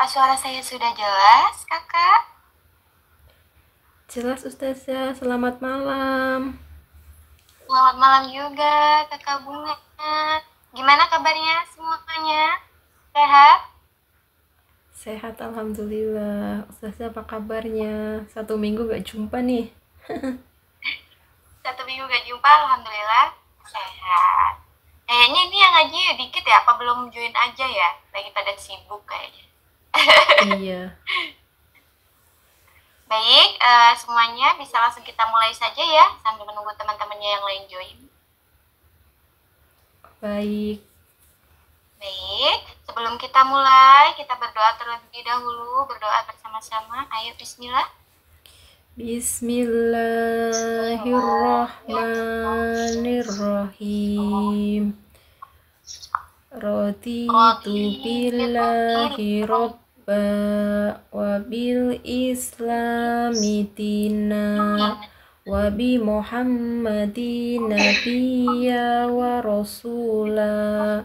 Apakah suara saya sudah jelas, Kakak? Jelas Ustazah, selamat malam. Selamat malam juga, Kakak Bunga. Gimana kabarnya semuanya? Sehat? Sehat Alhamdulillah. Ustazah apa kabarnya? Satu minggu gak jumpa nih. Satu minggu gak jumpa, Alhamdulillah. Sehat. Kayaknya ini yang ngaji dikit ya, apa belum join aja ya? Lagi pada sibuk kayaknya. Iya, Baik, semuanya bisa langsung kita mulai saja ya, sambil menunggu teman-temannya yang lain join. baik. Baik, sebelum kita mulai, kita berdoa terlebih dahulu, berdoa bersama-sama. Ayo, bismillah. Bismillahirrahmanirrahim. Raditu billahi robba wa bil islami dina wa bi muhammadin nabiyya wa rasula.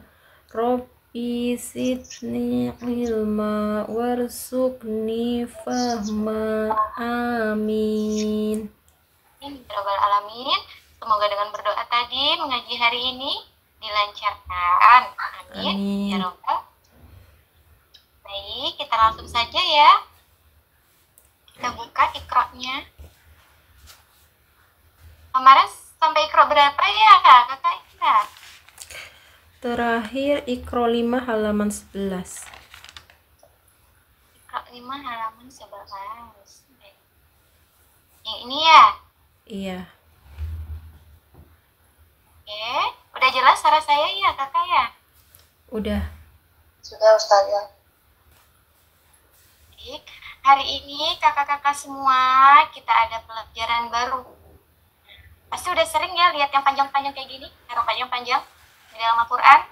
Rabbi zidni ilma warzuqni fahma. Amin. Alamin. Semoga dengan berdoa tadi mengaji hari ini dilancarkan. Amin. Ya Amin. Rabbal. Baik, kita langsung saja ya. Kita buka ikroknya. Kemarin sampai ikrok berapa ya, Kakak Ika? Terakhir Iqra 5 halaman 11. Ikrok 5 halaman 11. Yang ini ya? Iya, Oke. Udah jelas suara saya ya, Kakak ya? udah. Sudah, Ustazah. Baik. Hari ini kakak-kakak semua kita ada pelajaran baru. Pasti udah sering ya lihat yang panjang-panjang kayak gini, yang panjang-panjang di dalam Al-Quran.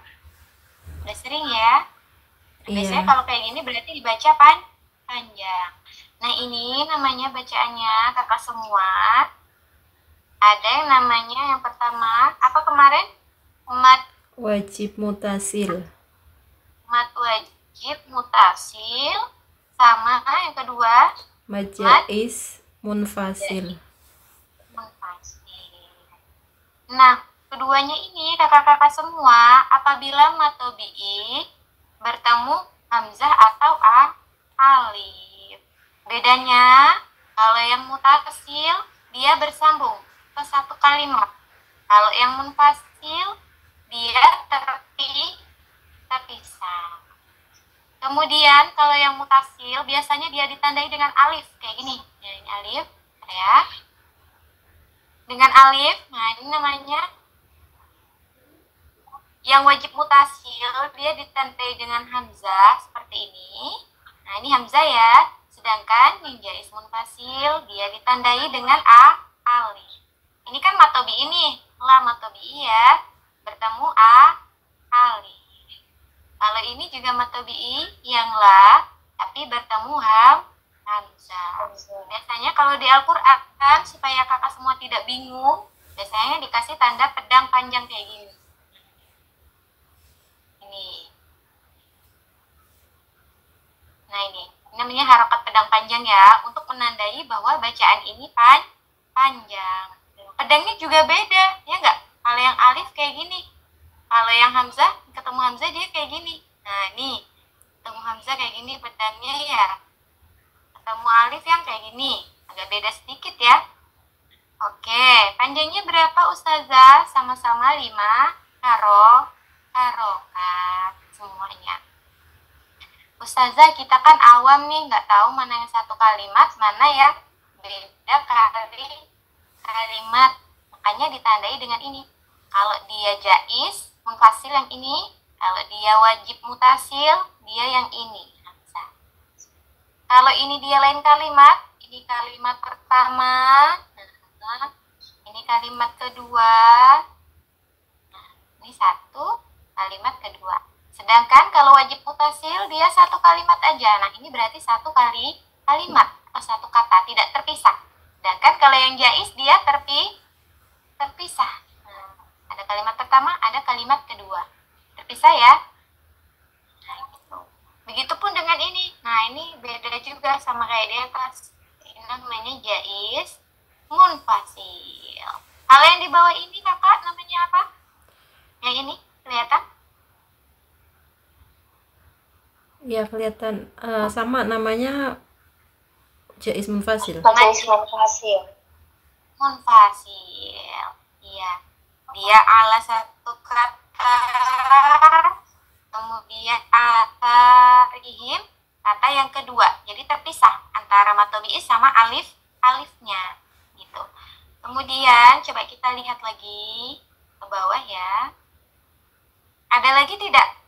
Udah sering ya. Biasanya Iya. kalau kayak gini berarti dibaca panjang. Nah ini namanya bacaannya kakak semua. Ada yang namanya yang pertama apa kemarin? Mat Wajib mutasil. mat wajib mutasil sama yang kedua mat Majais munfasil. munfasil. Nah, keduanya ini kakak-kakak semua apabila matobi'i bertemu hamzah atau alif. Bedanya kalau yang mutasil dia bersambung ke satu kalimat. Kalau yang munfasil dia terpisah. Kemudian kalau yang mutasil biasanya dia ditandai dengan alif kayak gini. Ya, ini alif ya. Dengan alif, nah ini namanya yang wajib mutasil dia ditandai dengan hamzah seperti ini. Nah ini hamzah ya. Sedangkan yang jaiz munfasil dia ditandai dengan alif. Ini kan matobi ini, la matobi ya. Bertemu alif. Kalau ini juga matobi yang la tapi bertemu hamzah. Biasanya kalau di Al-Quran supaya kakak semua tidak bingung, biasanya dikasih tanda pedang panjang kayak gini. Ini. Nah ini namanya harokat pedang panjang ya, untuk menandai bahwa bacaan ini panjang. Pedangnya juga beda, ya enggak? Kalau yang alif kayak gini, kalau yang hamzah ketemu hamzah dia kayak gini. Nah nih ketemu hamzah kayak gini pedangnya ya. Ketemu alif yang kayak gini, agak beda sedikit ya. Oke, panjangnya berapa Ustazah? Sama-sama 5 harokat semuanya. Ustazah kita kan awam nih, nggak tahu mana yang satu kalimat, mana yang beda kalimat. Makanya ditandai dengan ini. Kalau dia jaiz, munfasil yang ini. Kalau dia wajib mutasil, dia yang ini. Kalau ini dia lain kalimat, ini kalimat pertama, ini kalimat kedua, ini satu kalimat kedua. Sedangkan kalau wajib mutasil dia satu kalimat aja. Nah ini berarti satu kalimat atau satu kata, tidak terpisah. Sedangkan kalau yang jaiz dia terpisah. Nah, ada kalimat pertama, ada kalimat kedua. Terpisah ya. Begitupun dengan ini. Nah, ini beda juga sama kayak di atas. Ini namanya jais munfasil. Kalau yang di bawah ini kakak namanya apa? Yang ini kelihatan? Ya kelihatan. Sama namanya jais munfasil. Jais munfasil. Munfasil. Iya. Dia ala satu kata, kemudian atarihim kata yang kedua. Jadi terpisah antara matobi'is sama alifnya gitu. Kemudian coba kita lihat lagi ke bawah ya. Ada lagi tidak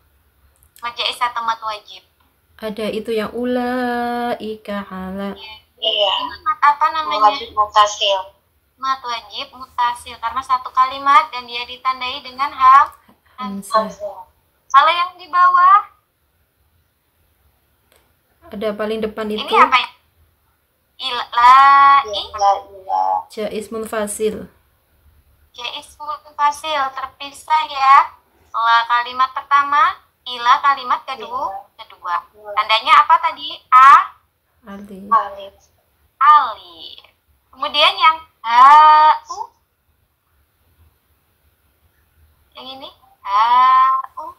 mat jaiz atau mat wajib? Ada itu yang ulaika ala. Iya. Ini mat apa namanya? Wajib mutasil. Mat wajib mutasil karena satu kalimat dan dia ditandai dengan Hamzah. Kalau yang di bawah Ada paling depan itu ini apa ya? jais munfasil. Jais munfasil terpisah ya. Setelah kalimat pertama, ila kalimat kedua. Tandanya apa tadi? Alif. Alif. Kemudian yang hau. Yang ini hau.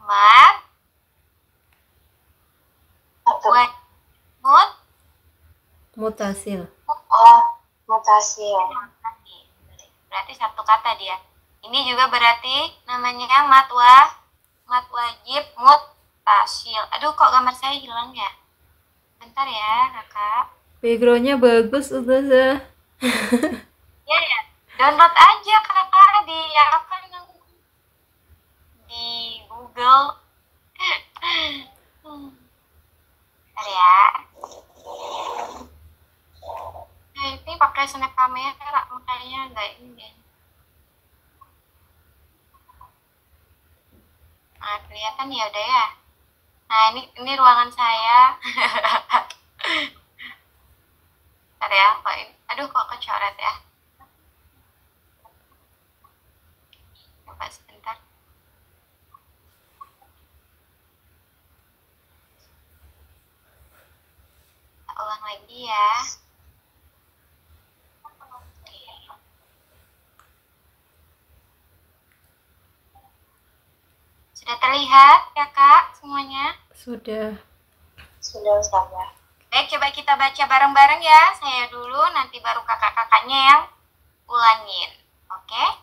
Mat. Mut. Mutasil. Mutasil. Berarti satu kata dia. Ini juga berarti namanya mat wajib mutasil. Aduh, kok gambar saya hilang ya? Bentar ya, kakak. Backgroundnya bagus, Ustazah. Ya, download aja kakak di apa namanya? Di Google. Bentar ya. Nah, ini pakai snap kamera, makanya nggak ini. Nah, kelihatan ya udah ya. Nah, ini ruangan saya. Bentar ya, kok ini. Aduh, kok kecoret ya. Coba sebentar. Kita ulang lagi ya. Sudah terlihat ya kak semuanya? Sudah. Ustazah. Baik, coba kita baca bareng-bareng ya. Saya dulu, nanti baru kakak-kakaknya yang ulangin. Oke?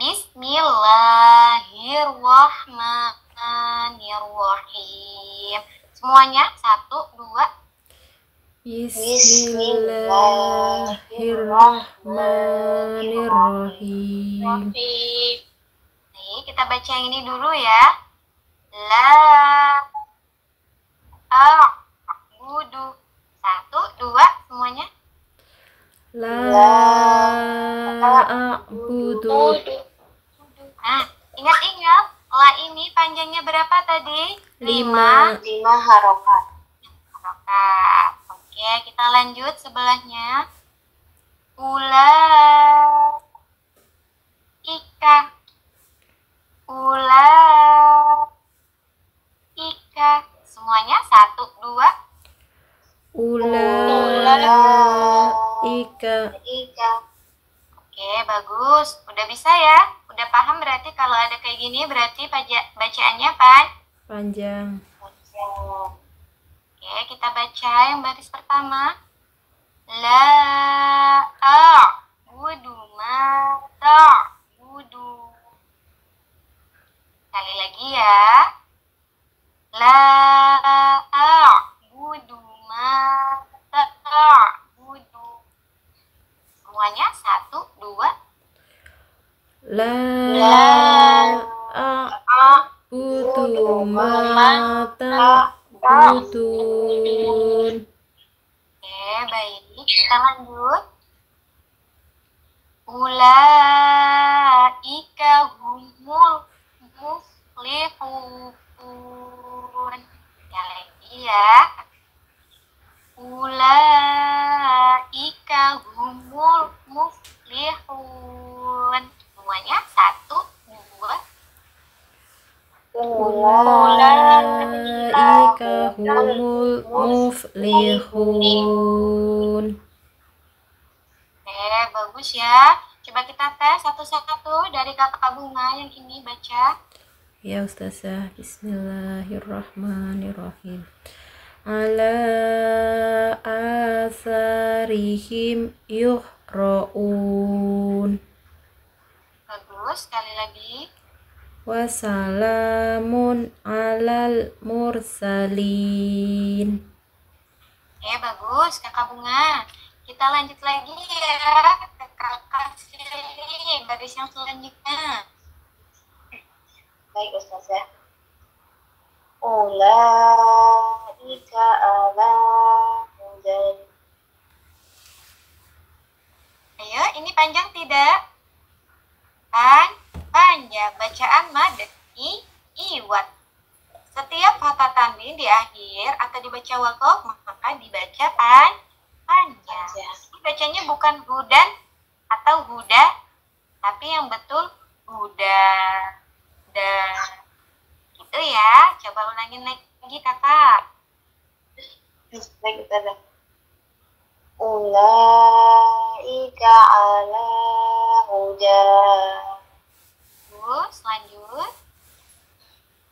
Bismillahirrahmanirrahim. Semuanya, 1, 2. Bismillahirrahmanirrahim. Nih, kita baca yang ini dulu ya. La a'budu. 1, 2, semuanya. La a'budu. Nah, ingat-ingat, la ini panjangnya berapa tadi? 5 harokat. Harokat. Oke, kita lanjut sebelahnya. Ika. Semuanya 1, 2. Ulaika. Oke, bagus. Udah bisa ya? Udah paham berarti kalau ada kayak gini berarti bacaannya Panjang. Oke, kita baca yang baris pertama. La a'budu ma ta'budu. Sekali lagi ya. La a'budu ma ta'budu. Semuanya 1, 2. La a'budu ma ta'budun. Oke, baik. Kita lanjut. Ulaika humul muflihun. Ya lagi ya. Ulaika humul muflihun. Semuanya 1, 2. ulaika humul muflihun. Oke, bagus ya. Coba kita tes satu-satu dari kakak Bunga yang ini baca. Ya Ustazah, bismillahirrahmanirrahim. Ala asarihim yuhra'un. Bagus, sekali lagi. Wassalamun alal mursalin. Bagus kakak Bunga. Kita lanjut lagi ya ke kakak Sili, baris yang selanjutnya. Baik Ustazah. Ulaika ala hudan. Ayo, ini panjang tidak? Panjang. Bacaan mad iwat. Setiap kata tanwin di akhir atau dibaca wakof maka dibaca panjang. Ini bacanya bukan hudan atau huda, tapi yang betul huda. Gitu ya. Coba ulangin lagi kakak. Baik Ustazah. Ulaika ala hudan. Terus lanjut.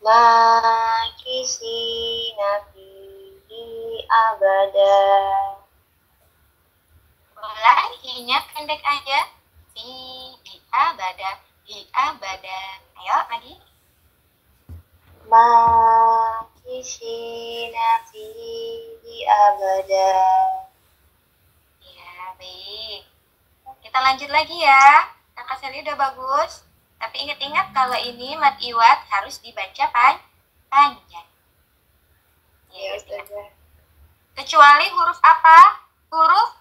Makisina fihi abada. Ulang, i-nya pendek aja. Fi abada. Ayo lagi. Makisina fihi abada. Ya, baik. Kita lanjut lagi ya. Kakak Seli udah bagus. Tapi ingat-ingat kalau ini mad iwat harus dibaca panjang. Ya, Ustazah. kecuali huruf apa? Huruf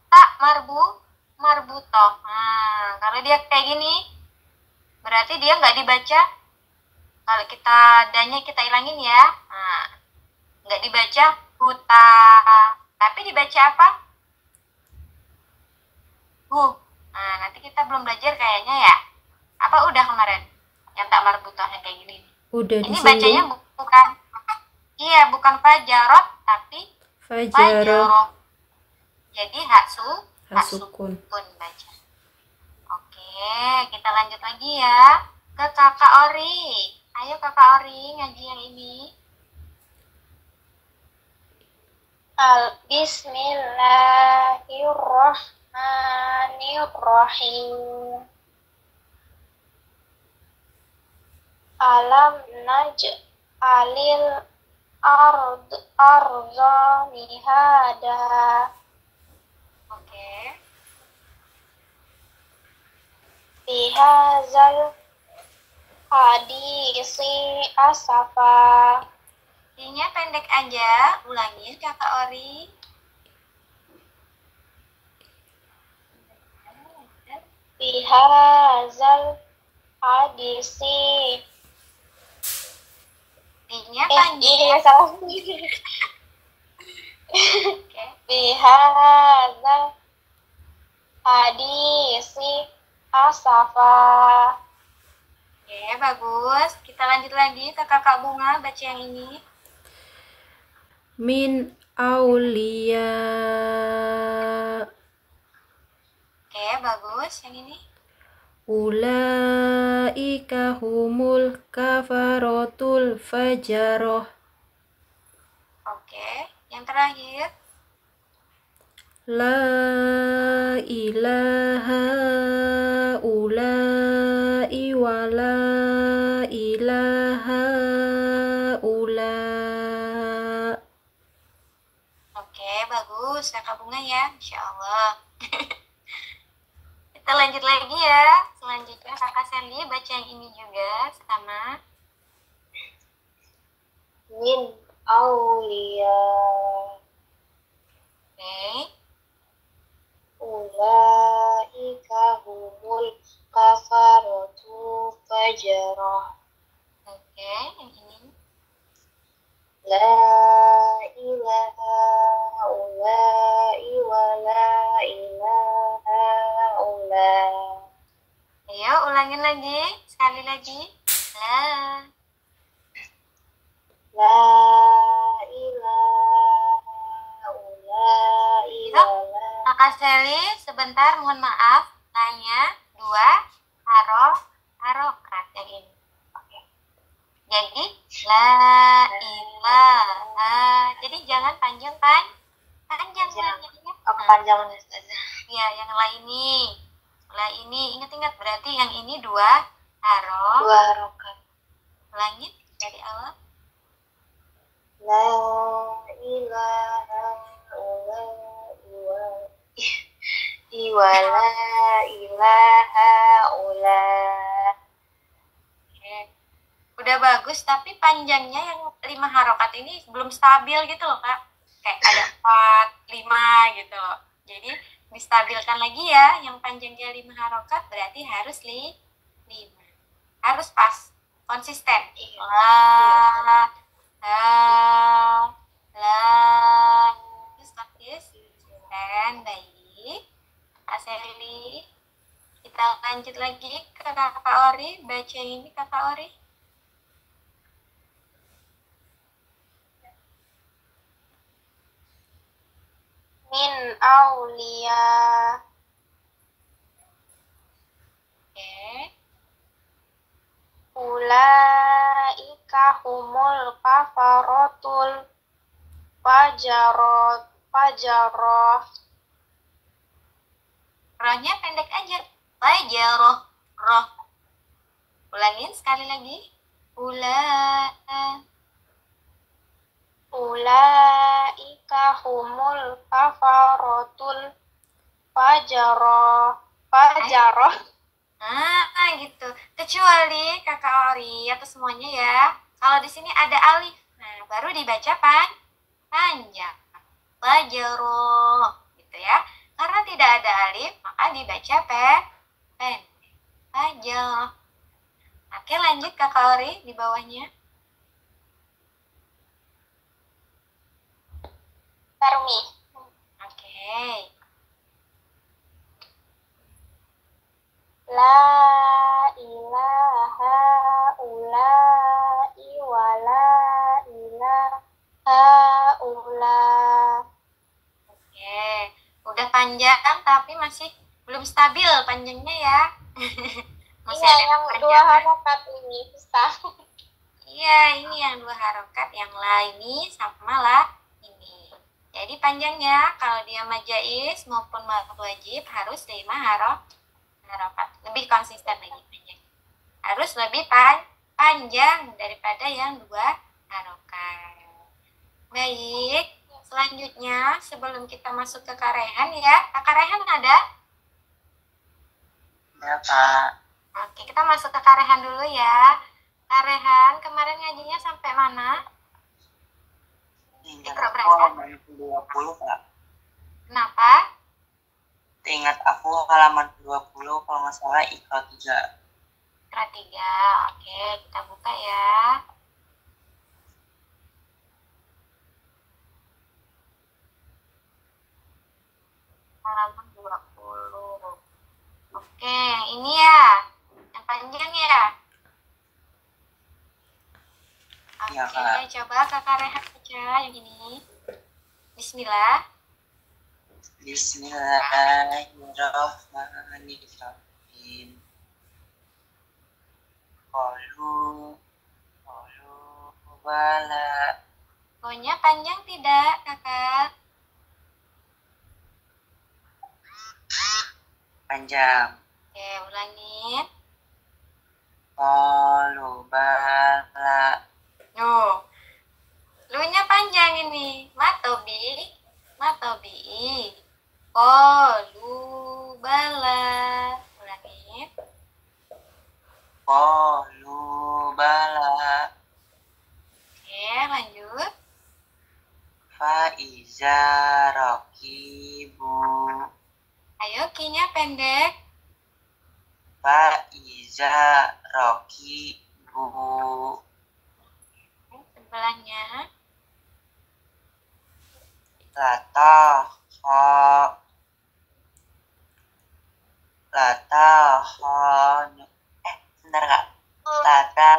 tak marbutoh. Nah, kalau dia kayak gini, berarti dia nggak dibaca. Kalau kita danya kita ilangin ya. Nah, nggak dibaca huta. Tapi dibaca apa? Nah, nanti kita belum belajar kayaknya ya. Apa udah kemarin? Yang tak marbutohnya kayak gini. Udah Ini bacanya disinggung. bukan fajarot, tapi Fajaroh fajaroh. Jadi hasukun. baca. Oke, kita lanjut lagi ya ke kakak Ori. Ayo kakak Ori ngaji yang ini. Bismillahirrahmanirrahim. Alam naj'alil arda mihada. Oke. Bihazal hadisi asafa. I-nya pendek aja. Ulangin kakak Ori. Bihazal hadisi. I-nya panjang. Salah. Oke. Bihazal hadisi asafa. Oke, bagus. Kita lanjut lagi ke kakak Bunga baca yang ini. Min aulia. Oke, bagus. Yang ini. Ulaika humul kafarotul fajaroh. Oke, yang terakhir. La ilaha ulai wa la ilaha ula. Oke, bagus. Kakak Bunga ya. Insya Allah. Kita lanjut lagi ya. Selanjutnya kakak Sally baca yang ini juga sama. Min aulia. Oke. Ulaika humul kafaratu fajarah. Oke, yang ini. La ilaha ulai wa la ilaha ula. Ayo ulangin lagi. Sekali lagi. La sebentar, mohon maaf. Nanya 2 harokat yang ini. Oke. Jadi la ilaha. Jadi jangan panjang panjang. Panjang Ustazah. Ya, yang la ini. La ini ingat-ingat berarti yang ini 2 harokat. Langit dari awal. La ilaha wala ilaha ula. Udah bagus, tapi panjangnya yang 5 harokat ini belum stabil gitu loh Kak. Kayak ada 4, 5 gitu loh. Jadi distabilkan lagi ya, yang panjangnya 5 harokat berarti harus 5. Harus pas, konsisten. La, terus konsisten, baik. Kak Seli, kita lanjut lagi ke Kakak Ori. Baca ini Kakak Ori. Min aulia. Oke. Ulaika humul kafarotul fajaroh. Rohnya pendek aja. Fajaroh. Roh. Ulangin sekali lagi. Ulaika humul kafarotul fajaroh. Gitu. Kecuali Kakak Ori atau semuanya ya. Kalau di sini ada alif. Nah, baru dibaca panjang. Fajaroh. Gitu ya. Karena tidak ada alif, maka dibaca pendek. Fajaroh. Oke, lanjut Kakak Ori di bawahnya. Tarmi. Oke. La ilaha ula'i wa la ilaha ula. Oke, udah panjang tapi masih belum stabil panjangnya ya. Masih Iya, ada yang kepanjangan. 2 harokat ini susah. Iya, ini yang 2 harokat, yang la ini sama la ini. Jadi panjangnya kalau dia majais maupun mad wajib harus 5 harokat. Lebih konsisten lagi panjang. Harus lebih panjang daripada yang 2 harokat. Baik, selanjutnya sebelum kita masuk ke Karehan ya. Kak Rehan ada? Ya, Kak. Oke, kita masuk ke Karehan dulu ya. Karehan, kemarin ngajinya sampai mana? Ingat Ikra aku berapa? halaman 20, Kak. Kenapa? Ingat aku halaman 20, kalau nggak salah Ikra 3. Ikra 3. Oke, kita buka ya. Halaman 20. Oke, yang ini ya. Yang panjang ya. Oke, Iya, Kak. coba Kakak Rehan baca yang ini. Bismillah. Bismillahirrahmanirrahim. Qalu bala. Pokoknya panjang tidak, Kakak? Panjang. Oke, ulangin. Qalu bala. Lu-nya panjang ini. Matobi. Qalu bala. Ulangin. Qalu bala. Oke, lanjut. Faiza rakibu. Ayo, Ki-nya pendek. Faiza rakibu. Sebelahnya. Latahon. Bentar, Kak.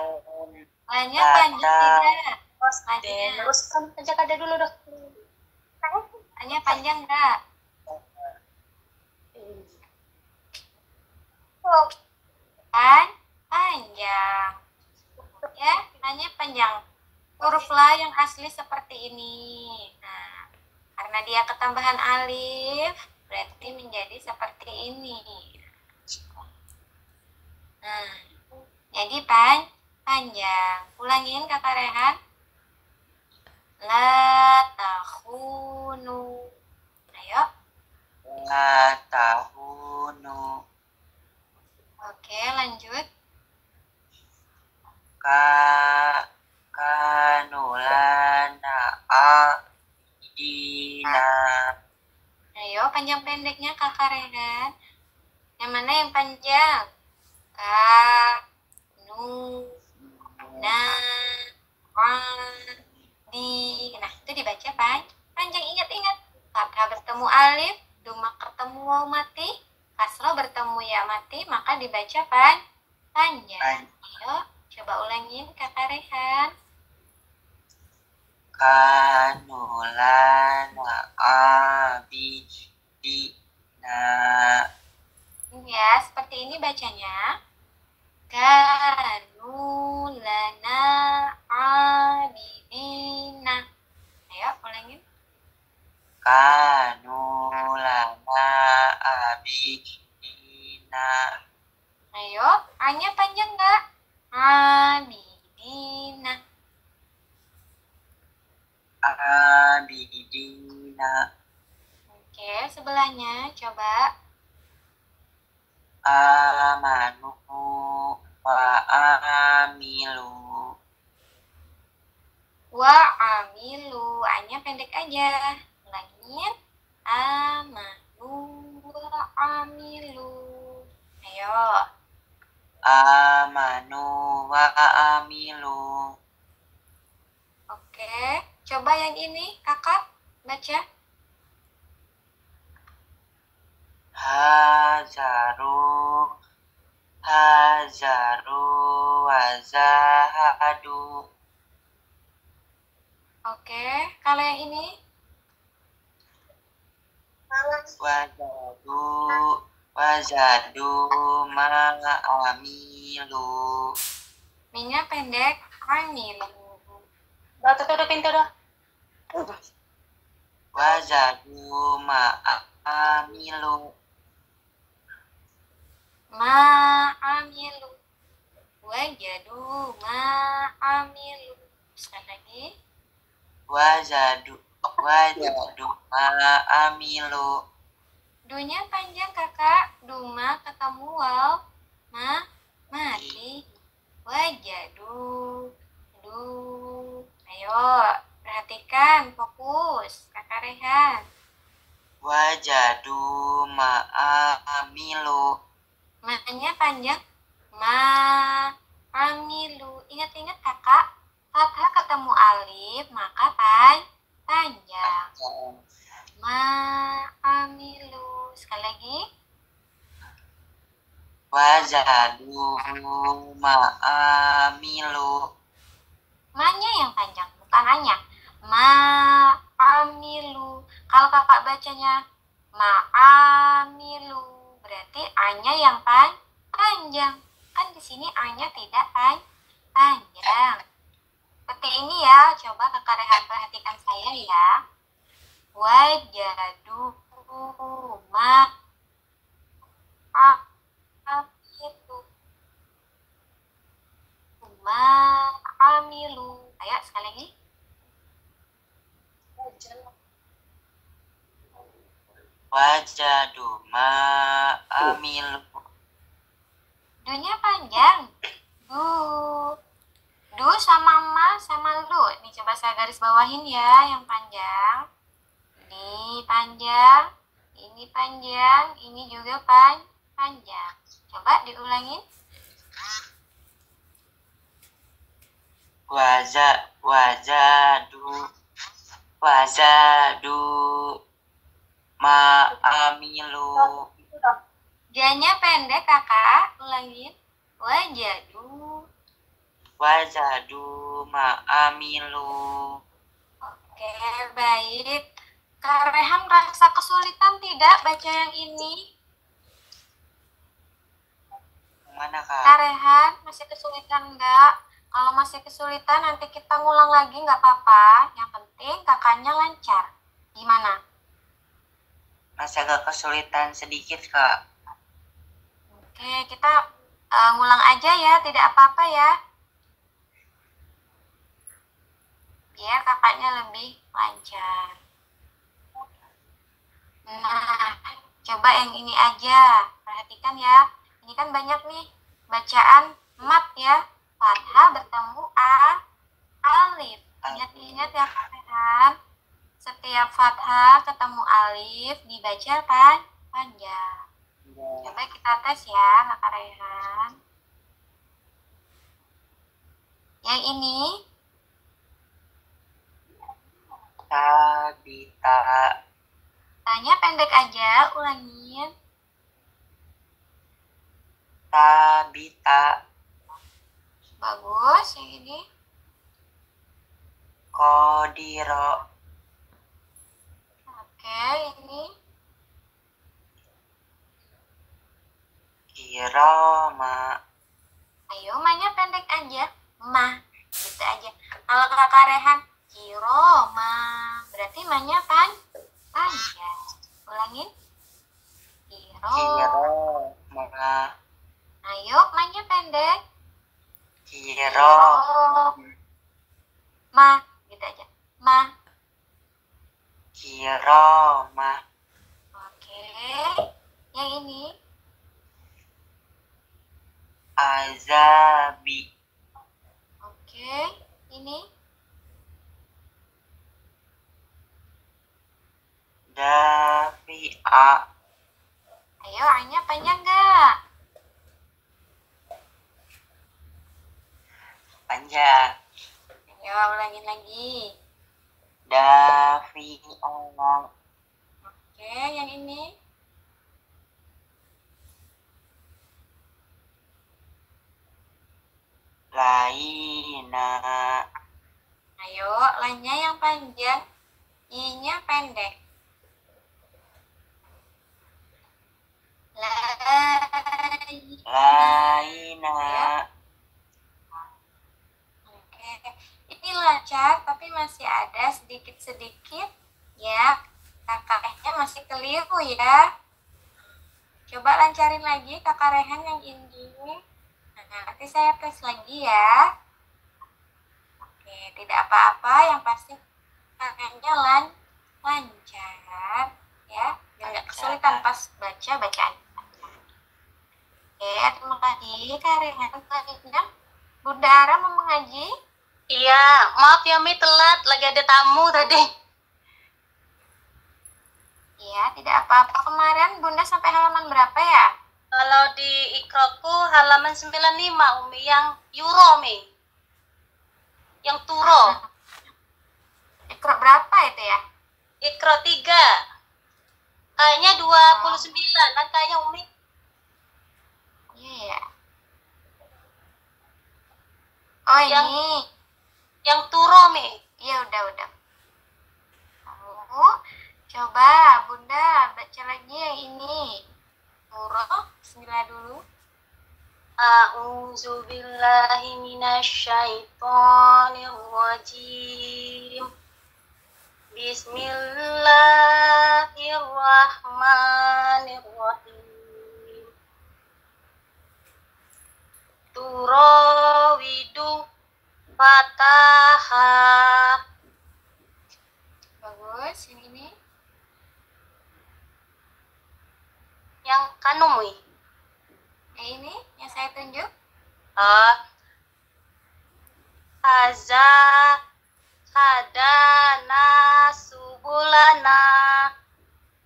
Ulangnya panjang tidak? Teruskan aja kada dulu dah. Ulangnya panjang enggak? Panjang. Ya, hanya panjang. Huruf la yang asli seperti ini. Nah, karena dia ketambahan alif, berarti menjadi seperti ini. Nah, jadi panjang. Ulangin Kakak Rehan. La tahunu. Ayo. La tahunu. Oke, lanjut. Kanulana dina. Ayo, panjang pendeknya Kakak Rehan. Yang mana yang panjang? Na, di. Nah, itu dibaca panjang. Ingat-ingat. Fathah bertemu alif, duma ketemu waw mati, kasroh bertemu ya mati, maka dibaca panjang. Ayo, coba ulangin Kakak Rehan. Kanulana abidina. Ya, seperti ini bacanya. Kanu lana abidina. Ayo, ulangin. Kanulana abidina. Ayo, A-nya panjang nggak? Abidina. Abidina. Oke, sebelahnya coba. Amanu wa amilu. Wa amilu. A-nya pendek aja. Ulangin. Amanu wa amilu. Ayo. Amanu wa amilu. Oke, coba yang ini Kakak baca. Hazaru wazahadu. Oke, kalau yang ini Wazadu ma'amilu. minyak pendek amilu. Tutup pintu dah. Wazadu ma'amilu. Ma'amilu. Wajadu ma'amilu. Sekali lagi. Wazadu ma'amilu. Dunya panjang Kakak. Duma ketemu waw. Mati. Wajadu. Ayo, perhatikan, fokus. Kakak Rehan. Wajadu ma'amilu. Ma-nya panjang. Ma'amilu. Ingat-ingat Kakak. Fathah ketemu alif, maka panjang. Ma'amilu. Sekali lagi. Wajadu ma'amilu. Ma-nya yang panjang, bukan A-nya. Ma'amilu. Kalau Kakak bacanya ma'amilu, berarti A-nya yang panjang. Kan di sini A-nya tidak panjang. Seperti ini ya, coba Kakak Rehan perhatikan saya ya. Wajadu ma'amilu. Ma'amilu. Ayo sekali lagi. Wajadu ma'amilu. Du-nya panjang. Du sama ma sama lu. Ini coba saya garis bawahin ya yang panjang. Ini panjang. Ini panjang. Ini juga panjang. Coba diulangin. Wajadu ma'amilu. Dia-nya pendek Kakak. Ulangin. Wajadu Ma'amilu. Oke, baik. Kak Rehan merasa kesulitan tidak baca yang ini? Mana Kak? Kak Rehan, masih kesulitan nggak? Kalau masih kesulitan nanti kita ngulang lagi nggak apa-apa. Yang penting kakaknya lancar. Gimana? Masih agak kesulitan sedikit Kak. Oke, kita ngulang aja ya, tidak apa-apa ya. Biar kakaknya lebih lancar. Nah, coba yang ini aja. Perhatikan ya. Ini kan banyak nih bacaan mat ya. Fathah bertemu alif. Ingat-ingat ya kalian. Setiap fathah ketemu alif dibaca panjang. Coba kita tes ya, Kak Rehan. Yang ini Tabita. tanya pendek aja, ulangin. Tabita. Bagus, yang ini. Kodiro. Oke, ini. Kiroma. Ayo, mahnya pendek aja. Mah, gitu aja. Kalau Kakak Rehan, kiroma. Berarti mahnya panjang. Ulangin. Kiroma. Ayo, mahnya pendek. Kiroma. Ma, gitu aja. Ma. Kiroma. Oke. Yang ini. Azabi. Oke. Ini. Dafi'a. Ayo, A-nya panjang nggak? Panjang. Ayo, ulangin lagi. Dafi'a. Oke, yang ini. Laina. Ayo, lainnya yang panjang. I-nya pendek. Laina. Oke, ini lancar tapi masih ada sedikit-sedikit ya. Kakak Rehan masih keliru ya. Coba lancarin lagi Kakak Rehan yang ini. Nah, nanti saya tes lagi ya. Oke, tidak apa-apa, yang pasti kakaknya lancar ya. Biar nggak kesulitan pas baca bacaan. Oke, terima kasih Kak Rehan. Selanjutnya, Bunda Ara mau mengaji. Iya, maaf ya Mi, telat. Lagi ada tamu tadi. Iya, tidak apa-apa. Kemarin Bunda sampai halaman berapa ya? Kalau di Ikroku halaman 95, Umi. Yang Euro, Mi. Yang Turo. Ikro berapa itu ya? Ikro 3. Kayaknya 29 angkanya, Umi. Iya. Oh, ini. Yang Turo, Mi. Iya, udah. Coba Bunda baca lagi yang ini. Turo, bismillah dulu. A'udzu billahi minasyaitonir rajim. Bismillahirrahmanirrahim. Turawidu fataha. Bagus, yang ini. Yang kanumi. Yang ini, yang saya tunjuk. Haza hadana subulana.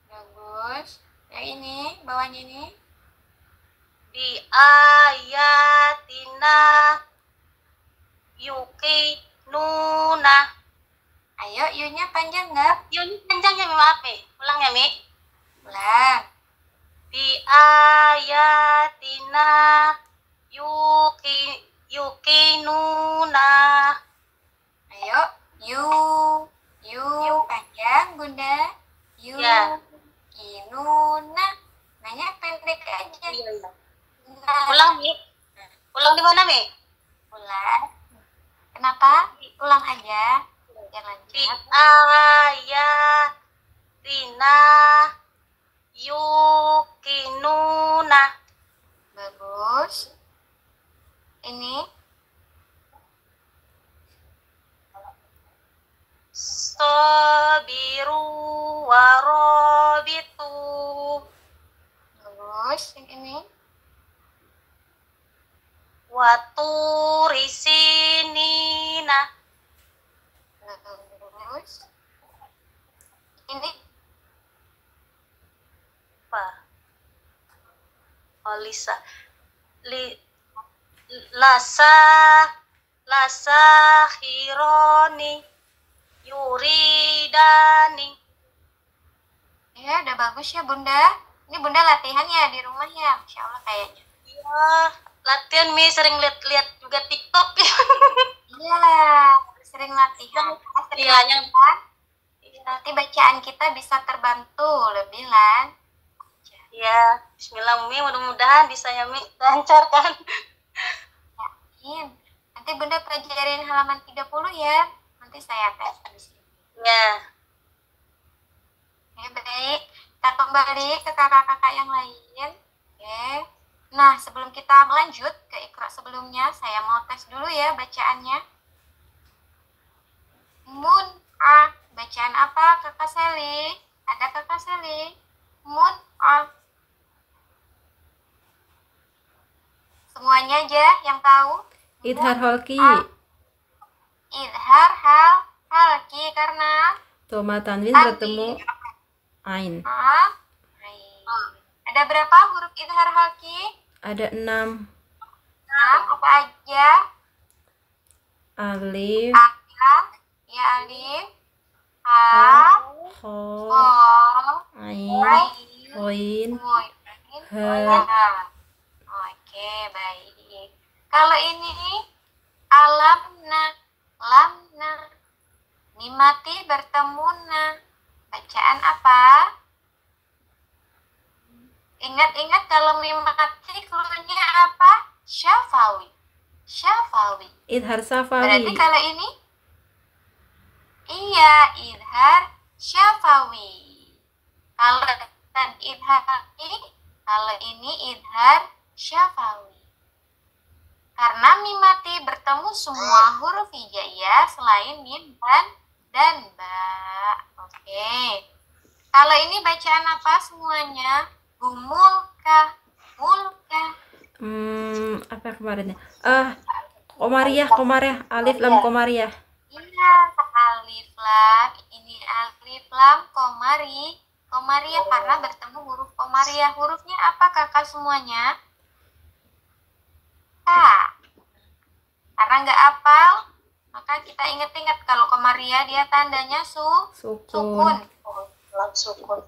Bagus. Yang ini, bawahnya ini. Bi ayatina yuqinuna. Ayo, U-nya panjang nggak? Ini panjangnya, Mi, maaf Mi. Ulang ya, Mi. Ulang. Bi ayatina yuqinuna. Ayo, U panjang Bunda. Ya. Kinuna. Nanya pendek aja. Iya. Nah, Ulang Mi. ayatina yukinuna. Bagus. Ini Sabiru warabitu. bagus. Yang ini Waturi sinina. bagus. Ini Apa? Oh, Lisa. Lasa khironi yuridani. ya udah bagus ya Bunda. Ini Bunda latihan ya di rumah ya, Masya Allah kayaknya. Ya, latihan Mi, sering lihat juga TikTok. Iya, sering latihan. Sering Iya, yang latihan. Nanti bacaan kita bisa terbantu lebih ya, bismillah Mi, mudah-mudahan bisa ya Mi, lancarkan. yakin. Nanti Bunda pelajarin halaman 30 ya. Nanti saya tes di sini. Ya, Oke, baik. Kita kembali ke kakak-kakak yang lain. Oke. Nah, sebelum kita melanjut ke Iqra sebelumnya, saya mau tes dulu ya bacaannya. Mun'ah. Bacaan apa Kakak Seli? Ada Kakak Seli? Mun'ah. Semuanya aja yang tahu? Idhar halki. Idhar halki karena Toma tanwin Andi. bertemu ain. Ada berapa huruf idhar halki? Ada 6. Apa aja? Alif, Ya alif, ha, kho, kol, ain, ain, ghain, ha. ha. Oke, baik. Kalau ini alamna, lamna, mimati bertemu na. Bacaan apa? Ingat-ingat kalau mimati keluarnya apa? Syafawi. Syafawi. Idhar Berarti safawi. kalau ini iya, idhar syafawi. Kalau tadi idhar ini, kalau ini idhar syafawi. Karena mimati bertemu semua huruf hijaiyah selain mim dan ba. Oke. Kalau ini bacaan apa semuanya? Gumulka, mulka. Apa kemarinnya? Komariah, alif lam komariah. Iya, alif lam. Ini alif lam komariah karena bertemu huruf komariah. Hurufnya apa kakak semuanya? K. Karena nggak hafal, maka kita ingat-ingat kalau komariah dia tandanya sukun. Sukun.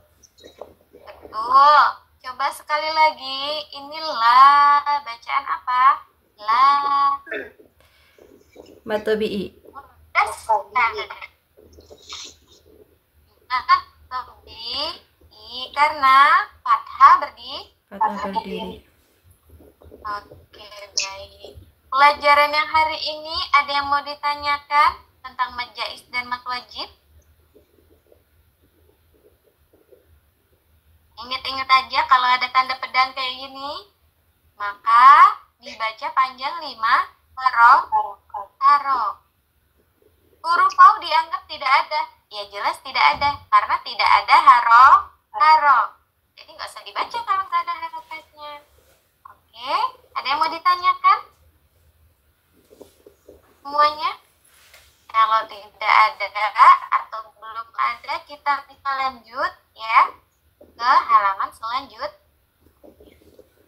Betul. Coba sekali lagi. Ini la. Bacaan apa? La. Matabi'i. Karena fathah Fathah berdiri. Oke, baik. Pelajaran yang hari ini ada yang mau ditanyakan tentang mad jaiz dan mad wajib? Ingat-ingat aja kalau ada tanda pedang kayak gini, maka dibaca panjang 5 harok. Huruf waw dianggap tidak ada. Ya jelas tidak ada, karena tidak ada harok. Jadi nggak usah dibaca kalau nggak ada harokatnya. Oke, ada yang mau ditanyakan? Semuanya? Kalau tidak ada atau belum ada, kita bisa lanjut ya ke halaman selanjutnya.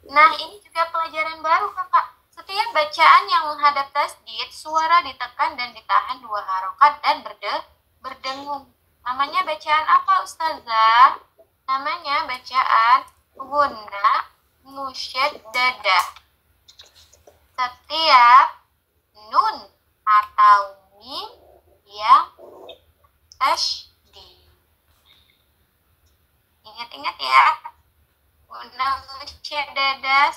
Nah, ini juga pelajaran baru kakak. Setiap bacaan yang menghadap tasdid, suara ditekan dan ditahan 2 harokat dan berdengung. Namanya bacaan apa Ustazah? Namanya bacaan gunna musyaddadah. Setiap nun atau mim yang tasdid. Ingat-ingat ya. Gunna musyaddadah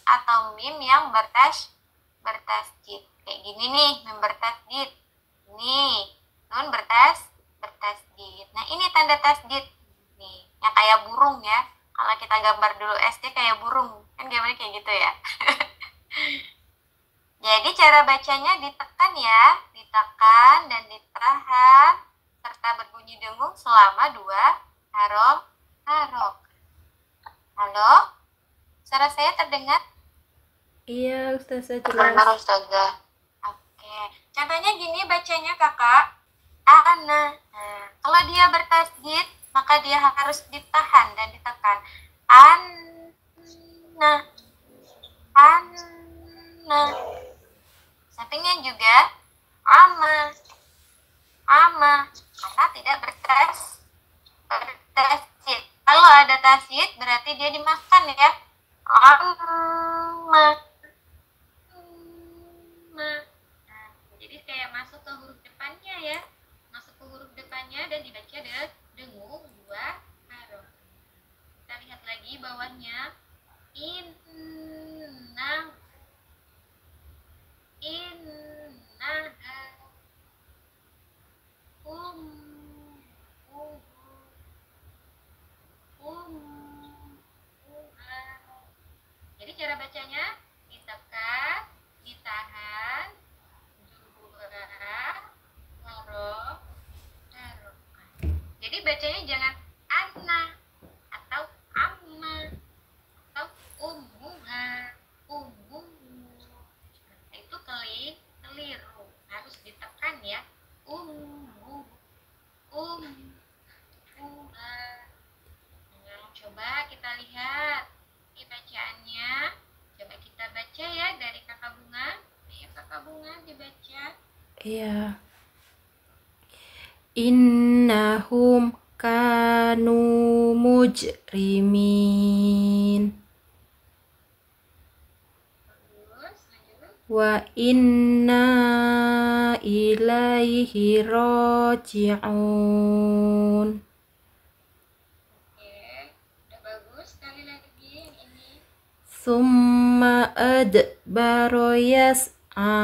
atau mim yang bertasdid. Kayak gini nih, mim bertasdid. Nih, nun gambar dulu SD kayak burung. Kan gambarnya kayak gitu ya. Jadi cara bacanya ditekan ya, ditekan dan ditahan serta berbunyi dengung selama 2 harok. Halo? Suara saya terdengar? Iya, Ustazah Terdengar, jelas. Ustazah. Oke. Contohnya gini bacanya Kakak. Ana. Nah, kalau dia bertasydid, maka dia harus ditahan dan ditekan. Anna. Anna. Sampingnya juga ama. Karena tidak bertasydid. Kalau ada tasydid berarti dia dimakan ya. Amma. Nah, jadi kayak masuk ke huruf depannya ya. Masuk ke huruf depannya dan dibaca dengung 2 harok. Kita lihat lagi bawahnya. Inna. Jadi cara bacanya ditekan, ditahan, 2 harok. Jadi bacanya jangan anna atau amma atau ummuha, itu keliru, harus ditekan ya. Nah, coba kita lihat ini bacaannya. Coba kita baca ya dari Kakak Bunga. Ayo Kakak Bunga dibaca. Iya. Innahum kanu mujrimin. Terus lanjut. Wa inna ilaihi raji'un. Oke, udah bagus. Sekali lagi yang ini. Summa adbaro yas'a.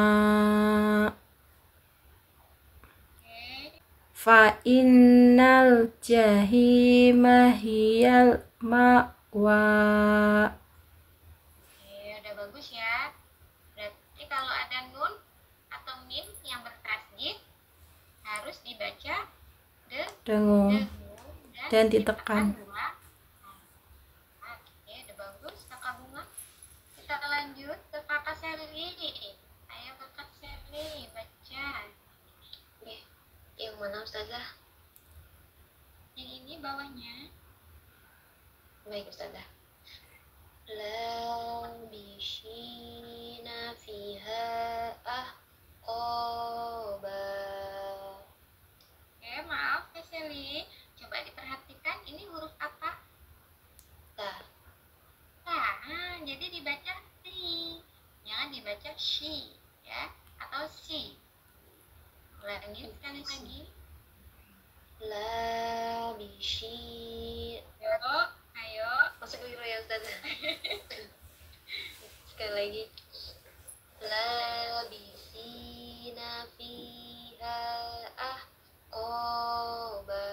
Oke, Fa innal jahima hiyal ma'wa. udah bagus ya. Berarti kalau ada nun atau mim yang bertasydid harus dibaca Dengung dan ditekan. 2. Oke, udah bagus Kakak Bunga. Kita lanjut ke Kakak Sherly. Ayo Kakak Sherly baca. Yang mana Ustazah? Yang ini bawahnya. Baik Ustazah. Labishina fiha ahqaba. Oke, maaf Kak Sherly. Coba diperhatikan ini huruf apa? Tah. Nah, jadi dibaca si. Jangan dibaca shi ya atau si. Ulangi sekali lagi. Labishi. Ayo. Masuk keliru ya Ustazah. Sekali lagi. Labisina fiha ahqaba.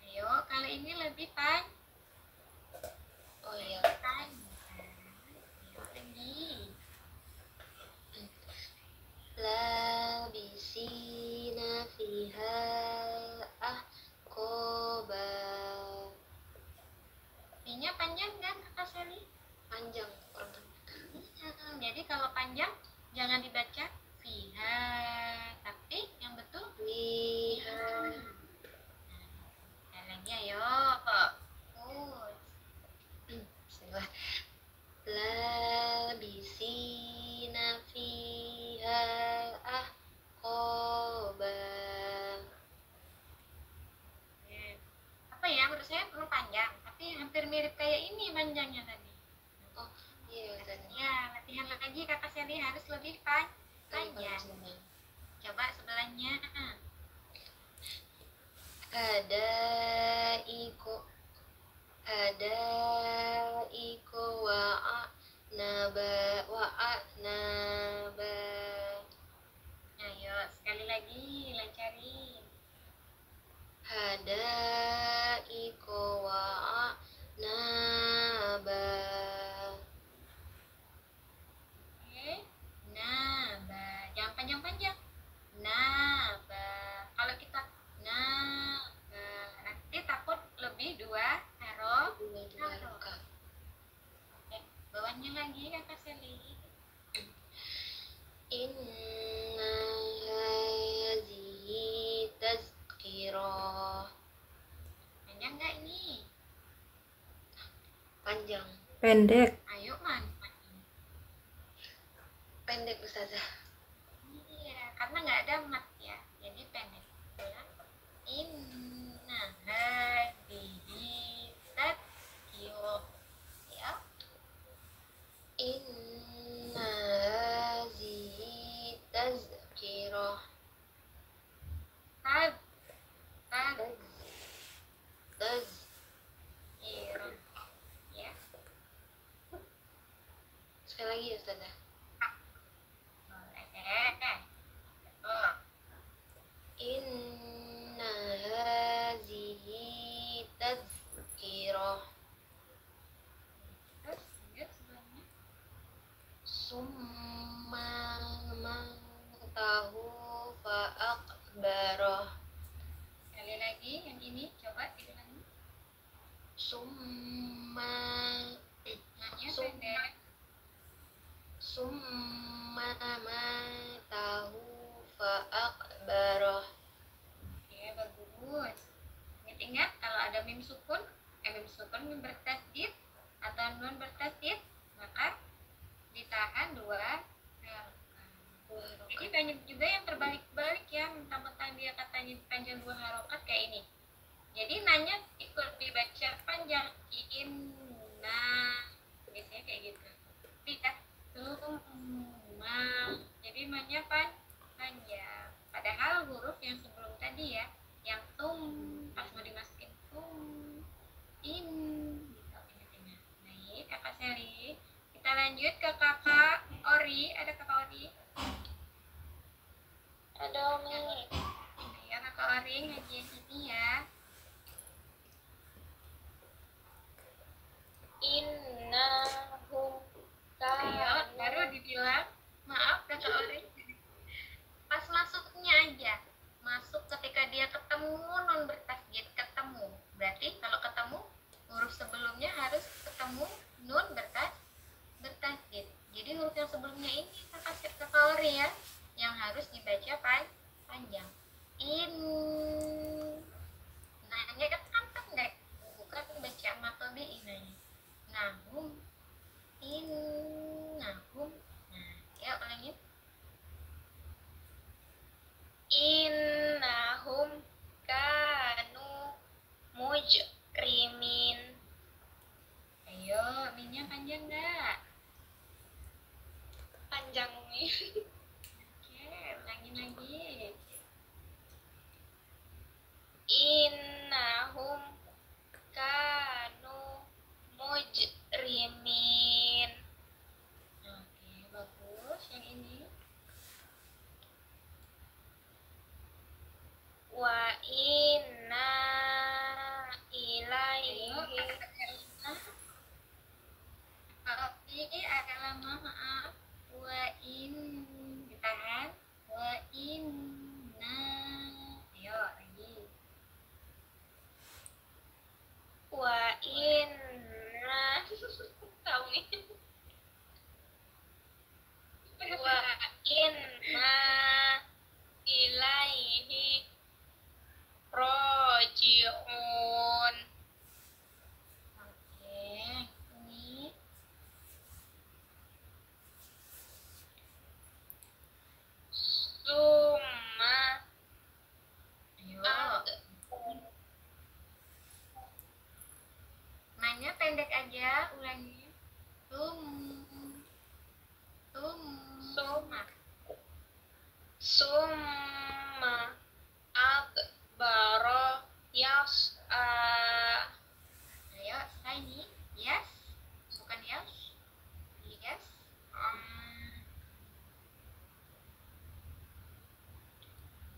Ayo, kali ini lebih panjang. Oh iya. Ayo lagi. Labisina fiha ahqaba. Ini panjang kan Kakak Sherly? Panjang kurang. Jadi kalau panjang jangan dibaca fiha, tapi yang betul Fiha. Sekali lagi ayo. Bismillah. Labisina fiha ahqaba. Apa ya, menurut saya perlu panjang, tapi hampir mirip kayak ini panjangnya tadi. Oh iya Ustazah. Ya, latihan lagi Kakak Sherly harus lebih panjang. Coba sebelahnya. Ada iko wa'naba. Ayo, sekali lagi lancarin. Ada iko Naba. Oke. Naba. Jangan panjang-panjang. Naba. Kalau kita naba, nanti takut lebih dua haro. Dua rakaat. Oke. Bawahnya lagi Kakak Seli. Inna hadhihi tazkirah. Panjang nggak ini? Panjang. Pendek. Ayo man. Pendek Ustazah. Iya, karena nggak ada mat ya, jadi pendek. Ulang. Inna hadhihi tadhkirah. Ya. Inna hadhihi tazkirah. Tad tad Tazkirah. ya. Sekali lagi ya Ustazah. Boleh. Oh. Inna hadhihi tazkirah. Terus lanjut sebelumnya. Summa man tahu fa'akbarah. Sekali lagi yang ini coba diulangi. Summa Nanya Sum- pendek. Summa man tahu fa'akbarah. Oke, bagus. Ingat-ingat kalau ada mim sukun, mim bertasdid atau nun bertasdid, maka ditahan dua harokat. Jadi banyak juga yang terbalik-balik ya, mentang-mentang dia katanya panjang dua harokat kayak ini. Jadi nanya ikut dibaca panjang inna, biasanya kayak gitu. Tidak summa, jadi namanya panjang. Padahal huruf yang sebelum tadi ya, yang pas mau dimasukin in gitu, ingat-ingat. Baik, Kakak Seli. Kita lanjut ke Kakak Ori. Ada Kakak Ori? Ada Umi. Ya, Kakak Ori ngaji yang ini ya. Innahum Ayo, baru dibilang. Maaf, Kakak Ori. Pas masuknya aja. Masuk ketika dia ketemu non bertasdid, ketemu. Berarti kalau ketemu huruf sebelumnya harus ketemu nun bertasdid. Jadi huruf yang sebelumnya ini Kakak Ori ya, yang harus dibaca panjang. In. Nanya kan pendek, bukan baca matobi nanya. Nahum. In. Nahum. Nah, ya ulangin. Innahum kanu mujrimin. Ayo, minnya panjang nggak? Panjang Umi. Oke, ulangin lagi. Innahum kanu mujrimin. Oke, bagus. Yang ini. Wa inna ilaihi Oke, agak lama, maaf. Wa in, ditahan. Wa inna. Ayo, lagi. wa inna tahu nih. Wa inna ilaihi roji'un. Oke, ini. Summa Ayo. adun. Nanya pendek aja, ulangi. Summa. Summa adbara yas'a. Ayo, saya ini. Yes. Bukan yes. Yes.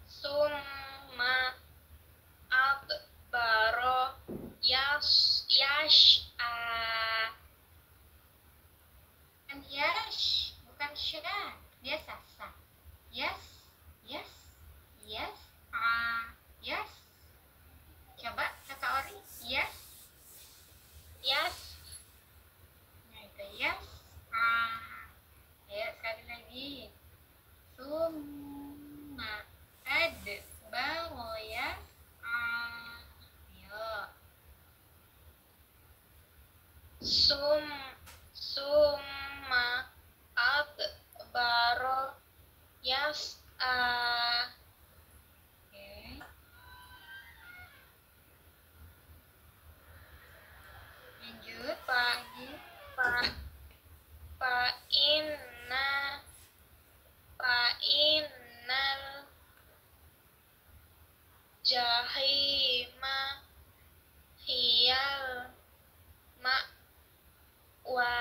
Summa adbara yash jahima, hiyal, ma'wa.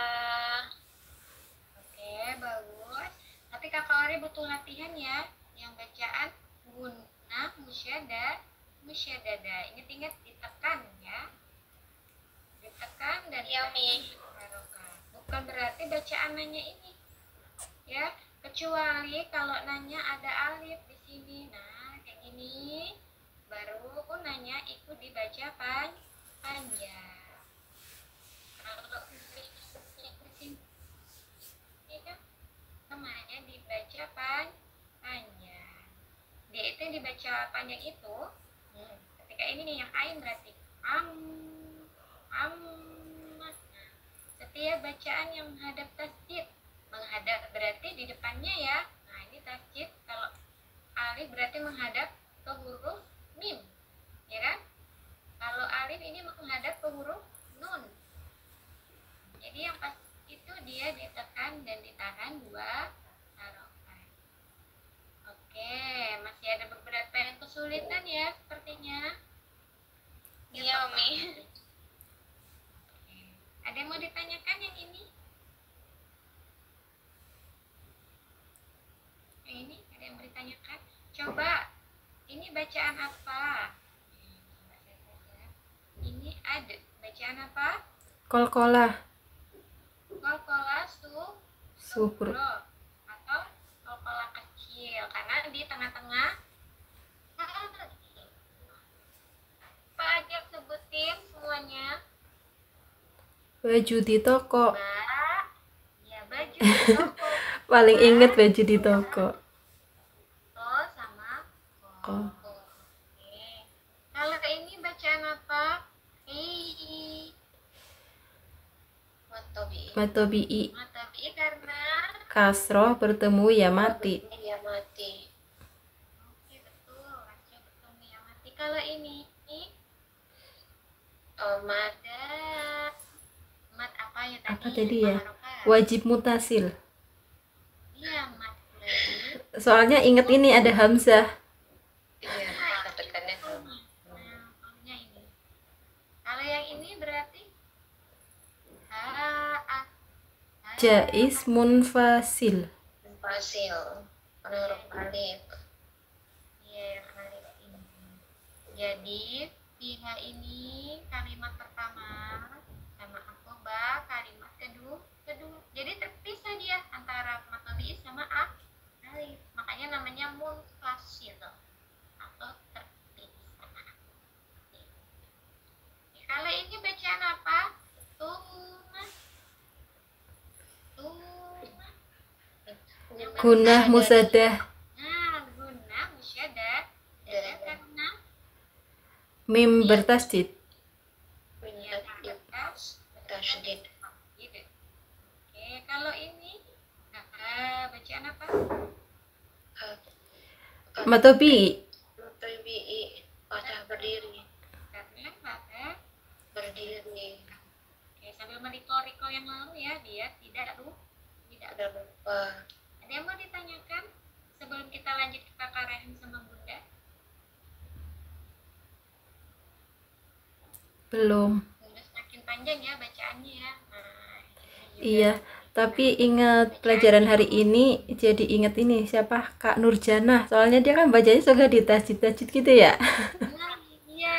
Oke, bagus. Tapi Kakak Ori butuh latihan ya. Yang bacaan guna, musyadada. Ingat-ingat ditekan ya. Ditekan dan Iya, Mi. barokah. Bukan berarti bacaan nanya ini. Ya, kecuali kalau nanya ada alif di sini. Nah, kayak gini. Baru nanya ikut dibaca panjang. Kalau di sini kan namanya dibaca panjang. Dia itu yang dibaca panjang itu. Ketika ini nih yang ain berarti am. Nah, setiap bacaan yang menghadap tasjid, menghadap berarti di depannya ya. Nah, ini tasjid. Kalau alif berarti menghadap ke huruf mim, ya kan? Kalau alif ini menghadap ke huruf nun. Jadi yang pas itu dia ditekan dan ditahan dua harokat. Oke, masih ada beberapa yang kesulitan ya sepertinya. Iya, Mi. Oke. Ada yang mau ditanyakan yang ini? Yang ini ada yang mau ditanyakan? Coba, ini bacaan apa? Coba saya saja. Ini ada bacaan apa? Kolkolah. Kolkola Subur. atau kolkola kecil karena di tengah-tengah. Pak Ajak sebutin semuanya. Baju di toko. Mbak, ya baju di toko. Paling inget baju di toko. To sama Ko. Oke. Kalau ini bacaan apa? Matobi'i. Matabi karena Kasroh bertemu ya mati. Ya mati. oke betul. Raja bertemu yang mati. Kalau ini Mat. mat apa ya tadi? Apa tadi ya? Maharokah. Wajib mutasil. Iya mat lagi. Soalnya inget ini ada hamzah. Iya, tekannya Nah, pokoknya ini. Kalau yang ini berarti Jais munfasil. fasil. Huruf alif. Iya, kali ini. Jadi, tiga ini kalimat pertama sama akobah, kalimat kedua. Jadi terpisah dia antara matobi sama alif. Makanya namanya munfasil atau terpisah. Kalau ini bacaan apa? Gunah musadah. Nah, guna musyadah. Dan karena Mim bertasdid. punya atas Tasydid. gitu. Oke, kalau ini bacaan apa? Matobi. Tabi'i. Patah berdiri. Karena pada Berdiri. oke, sambil merikol-rikol yang lalu ya, biar tidak Ada lupa. Ada yang mau ditanyakan sebelum kita lanjut ke Kakak Rahim sama Bunda? Belum. Udah semakin panjang ya bacaannya ya. Nah, ini juga. Iya. Tapi ingat pelajaran hari ini, jadi ingat ini siapa? Kak Nurjana. Soalnya dia kan bacanya suka di tasjid-tasjid gitu ya. Nah, iya.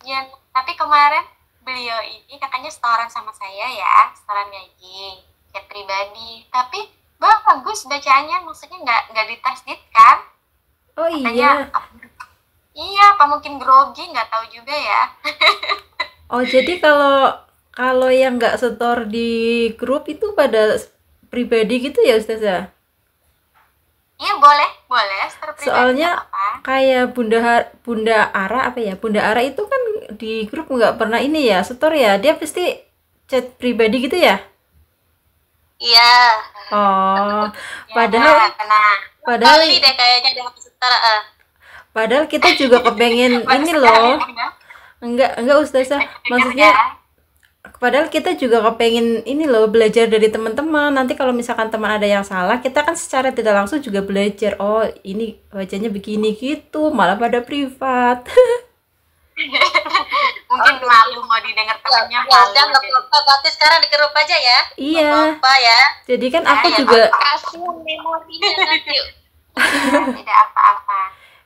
Yang tapi kemarin beliau ini kakaknya setoran sama saya ya, setoran ngaji, chat pribadi. Tapi bagus bacaannya, maksudnya nggak ditasdid kan? Oh Katanya, iya. iya, apa mungkin grogi, nggak tahu juga ya. Oh jadi kalau yang nggak setor di grup itu pada pribadi gitu ya Ustazah? Iya boleh, setor pribadi Soalnya nggak apa-apa. kayak Bunda Ara apa ya? Bunda Ara itu kan di grup nggak pernah ini ya setor ya. Dia pasti chat pribadi gitu ya? Iya. Oh, Ya, padahal padahal Kali deh kayaknya dengan setara. padahal kita juga kepengen ini loh. Enggak Ustazah. Maksudnya Padahal kita juga kepengen ini loh, belajar dari teman-teman. Nanti kalau misalkan teman ada yang salah, kita kan secara tidak langsung juga belajar. Oh, ini wajahnya begini gitu, malah pada privat. Mungkin malu mau didengar temannya, Ya malu. udah nggak jadi- apa-apa, berarti sekarang dikerup aja ya. Iya. Apa ya? Jadi kan aku ya, juga Kasihan memorinya nanti. Ya, tidak apa-apa.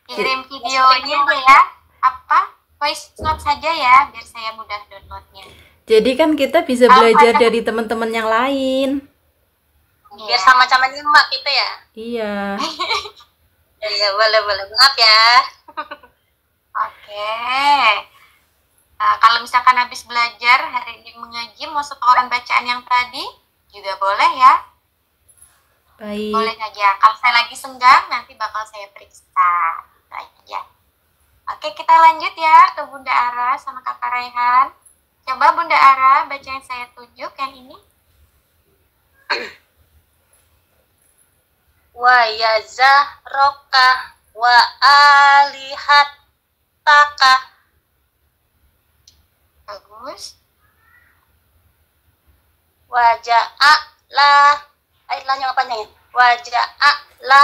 Kirim videonya aja ya. Apa? Voice note saja ya, biar saya mudah downloadnya. jadi kan kita bisa belajar dari teman-teman yang lain. Biar sama-sama nyimak kita ya. Iya. Ya, boleh. Maaf ya. Oke. Nah, kalau misalkan habis belajar hari ini mengaji mau setoran bacaan yang tadi juga boleh ya. Boleh Baik. saja. Kalau saya lagi senggang nanti bakal saya periksa. Gitu aja. Oke, kita lanjut ya ke Bunda Ara sama Kakak Raihan. Coba Bunda Ara baca yang saya tunjuk yang ini. Wa yazahroka wa alihataka. Bagus. Waja'ala. Lahnya apa panjangnya? Waja'ala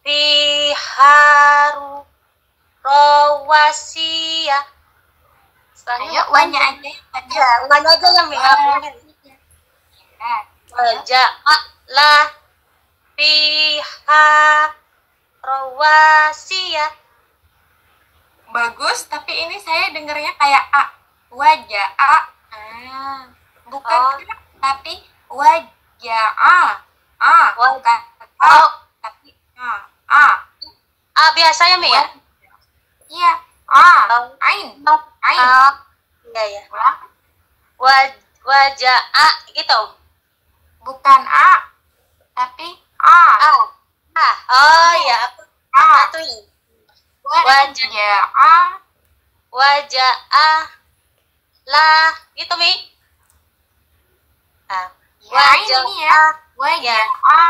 fiharu rawasiya. Ayo, wanya aja. Ya, wanya aja yang Ya. Waja'ala fiha rawasiya. Bagus, tapi ini saya dengarnya kayak A. Wajah A. Bukan Oh. A, tapi wajah A. Bukan A, Oh, tapi A. biasa ya, Mi ya? Iya, A. Oh. Ain. Oh, Ain. iya. Ulang. Waja'a gitu. Bukan A, tapi A. Oh ya, aku A. tuh ini. Wajah A. Waja'a lah gitu, Mi. Ya, Ain ini ya. Wajah A.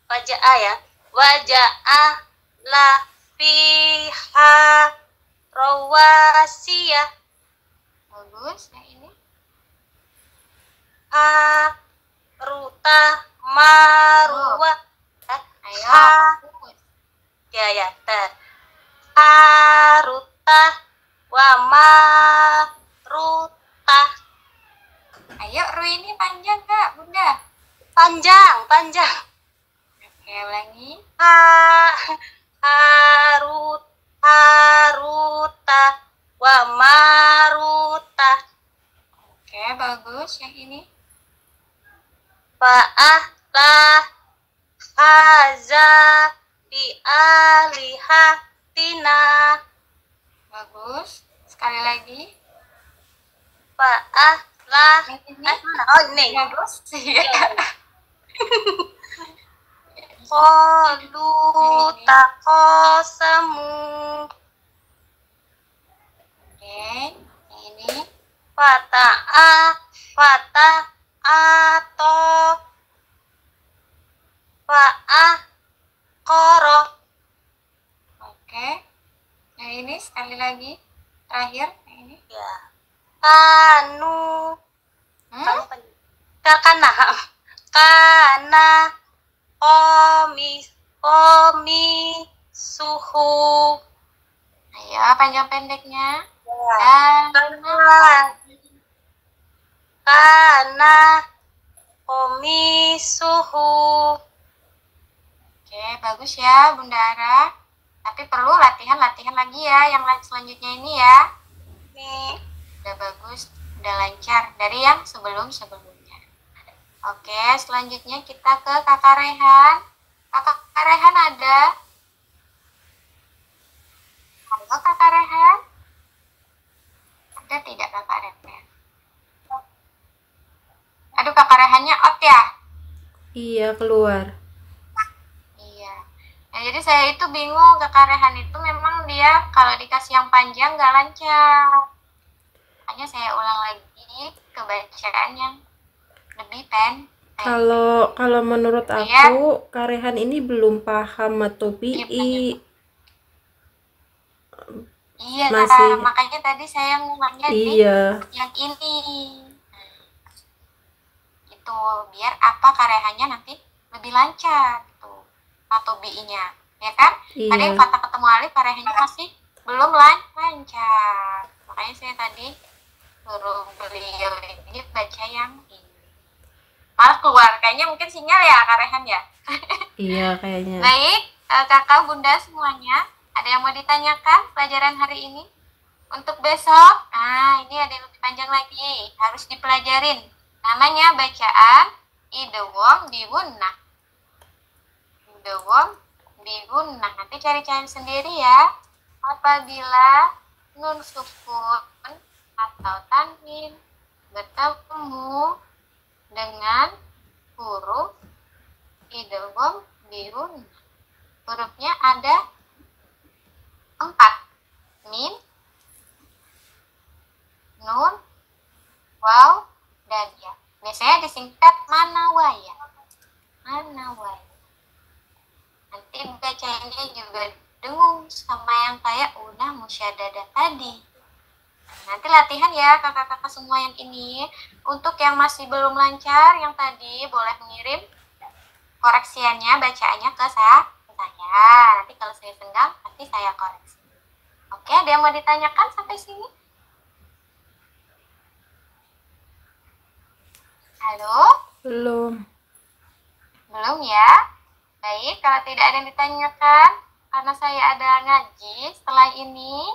Waja'a ya. Waja'a la fiha rawasiya. Bagus, yang ini. Haruta marwa. Ayo. Ha. Bagus. Ya, haruta wa maruta. Ayo, Ru ini panjang Kak, Bunda. Panjang. Oke, ulangi. Haruta wa maruta. Oke, bagus. Yang ini. Fa'ahlah haza bi alihatina. Bagus. Sekali lagi. Fa'ahlah. Yang ini. Oh, ini. Bagus. Iya. Qalu taqasamu. Oke. Yang ini. Fa'aqara. Oke. Yang ini sekali lagi. Terakhir. Yang ini. Ya. Kanu. Hmm? Kana suhu. Ayo, panjang pendeknya. Ya. Dan Kana suhu. oke, bagus ya Bunda Ara. Tapi perlu latihan-latihan lagi ya yang selanjutnya ini ya. Nih. Udah bagus, udah lancar dari yang sebelum-sebelumnya. Oke, selanjutnya kita ke Kakak Rehan. Kakak Rehan ada? Halo Kakak Rehan? Ada tidak Kakak Rehan? Aduh, Kakak Rehannya out ya? Iya, keluar. Iya. Nah, jadi saya itu bingung, Kakak Rehan itu memang dia kalau dikasih yang panjang nggak lancar. Makanya saya ulang lagi ke bacaan yang lebih pendek. Kalau menurut Iya. aku, Karehan ini belum paham matopi'i. Iya, Masih. makanya tadi saya ngomongnya di Iya. yang ini. betul, biar apa karehannya nanti lebih lancar gitu. Atau BI-nya, ya kan? Iya. Tadi kata ketemu alif karehannya masih belum lancar. Makanya saya tadi suruh beliau ini baca yang ini. Malah keluar, kayaknya mungkin sinyal ya karehan ya. Iya kayaknya. Baik, kakak bunda semuanya, ada yang mau ditanyakan pelajaran hari ini? Untuk besok, ini ada yang lebih panjang lagi, harus dipelajarin. Namanya bacaan idgham bigunah. Idgham bigunah. Nanti cari-cari sendiri ya. Apabila nun sukun atau tanwin bertemu dengan huruf idgham bigunah. Hurufnya ada 4. Mim, nun, waw, dan ya. Biasanya disingkat manawaya. Manawaya. Nanti bacanya juga dengung sama yang kayak udah musyadadah tadi. Nanti latihan ya kakak-kakak semua yang ini. Untuk yang masih belum lancar, yang tadi boleh mengirim koreksiannya, bacaannya ke saya. Nanti kalau saya senggang, pasti saya koreksi. Oke, ada yang mau ditanyakan sampai sini? Halo? Belum. Belum ya? Baik, kalau tidak ada yang ditanyakan, karena saya ada ngaji setelah ini,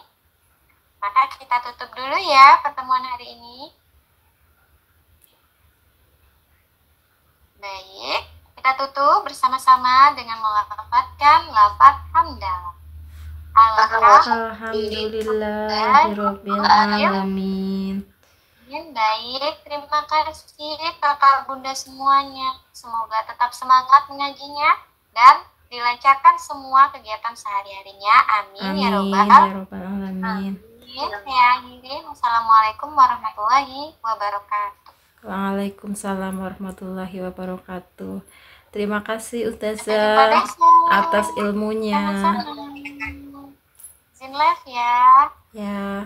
maka kita tutup dulu ya pertemuan hari ini. Baik, kita tutup bersama-sama dengan melafadzkan lafadz hamdalah. Alhamdulillahirabbil alamin. Baik, terima kasih kakak bunda semuanya. Semoga tetap semangat mengajinya dan dilancarkan semua kegiatan sehari-harinya. Amin, ya Amin robbal ya rabbal alamin. Saya akhiri. Wassalamualaikum warahmatullahi wabarakatuh. Waalaikumsalam warahmatullahi wabarakatuh. Terima kasih Sampai jumpa Ustazah besok. atas ilmunya. Sama-sama. Izin live ya. Ya.